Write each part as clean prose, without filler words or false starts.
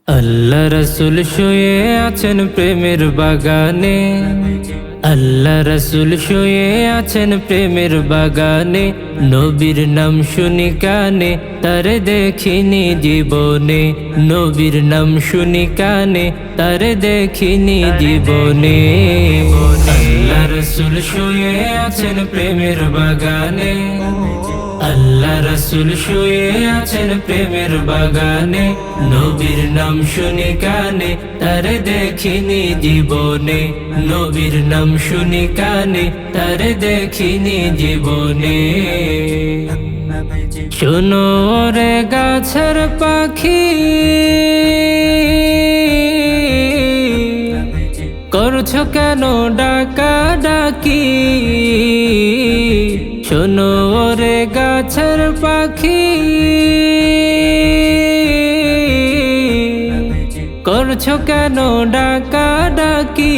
আল্লাহ রাসূল শুয়ে আছেন প্রেমের বাগানে, আল্লাহ রাসূল শুয়ে আছেন প্রেমের বাগানে। নবীর নাম শুনি কানে, তারে দেখিনি জীবনে। নবীর নাম শুনি কানে, তারে দেখিনি জীবনে। আল্লাহ রাসূল শুয়ে আছেন প্রেমের বাগানে, আল্লাহ রাসূল শুয়ে আছেন প্রেমের বাগানে। নবীর নাম শুনি কানে, তারে দেখিনি জীবনে। নবীর নাম শুনি কানে, তারে দেখিনি জীবনে। শোনো রে গাছের পাখি, করছো কেন ডাকা ডাকি? শোনো রে গাছের পাখি, করছো কেন ডাকা ডাকি?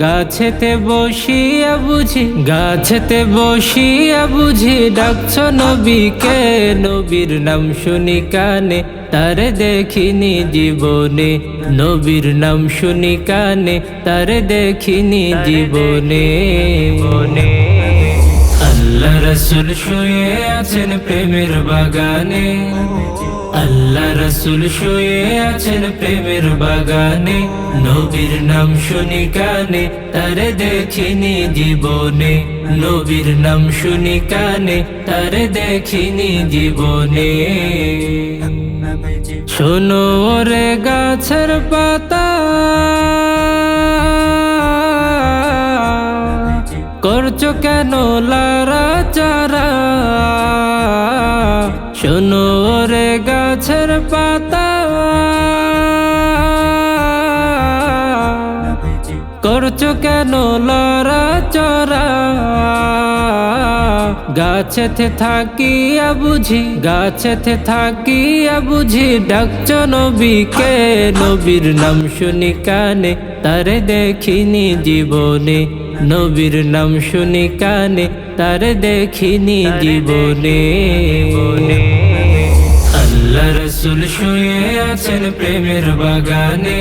গাছেতে বসিয়া বুঝি, গাছেতে বসিয়া বুঝি ডাকছো নবীকে। নবীর নাম শুনি কানে, তারে দেখিনি জীবনে। নবীর নাম শুনি কানে, তারে দেখিনি জীবনে। আল্লাহ রাসূল শুয়ে আছেন প্রেমের বাগানে, আল্লাহ রাসূল শুয়ে আছেন প্রেমের বাগানে। নবীর নাম শুনি কানে, তারে দেখিনি জীবনে। নবীর নাম শুনি কানে, তারে দেখিনি জীবনে। শোনো রে গাছের পাতা, করছো কেন লারা চারা? শোনো রে গাছের পাতা, করছো কেন লড়া চড়া? গাছেতে থাকিয়া বুঝি, গাছেতে থাকিয়া বুঝি ডাকছো নবীকে। নবীর নাম শুনি কানে, তারে দেখিনি জীবনে। নবীর নাম শুনি কানে, তারে দেখিনি জীবনে। আল্লাহ রাসূল শুয়ে আছেন প্রেমের বাগানে,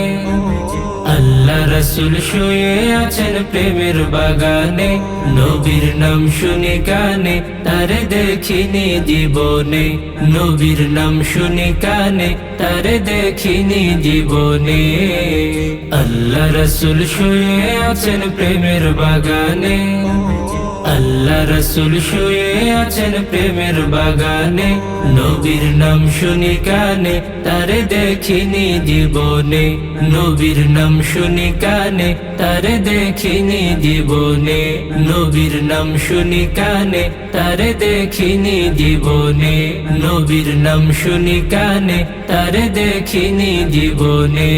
আল্লাহ রাসূল শুয়ে আছেন প্রেমের বাগানে। নবীর নাম শুনি কানে, তারে দেখিনি জীবনে। নবীর নাম শুনি কানে, তারে দেখিনি জীবনে। আল্লাহ রাসূল শুয়ে আছেন প্রেমের বাগানে, আল্লাহ রাসূল শুয়ে আছেন প্রেমের বাগানে। নবীর নাম শুনি কানে, তারে দেখিনি জীবনে। নবীর নাম শুনি কানে, তারে দেখিনি জীবনে। নবীর নাম শুনি কানে, তারে দেখিনি জীবনে। নবীর নাম শুনি কানে, তারে দেখিনি জীবনে।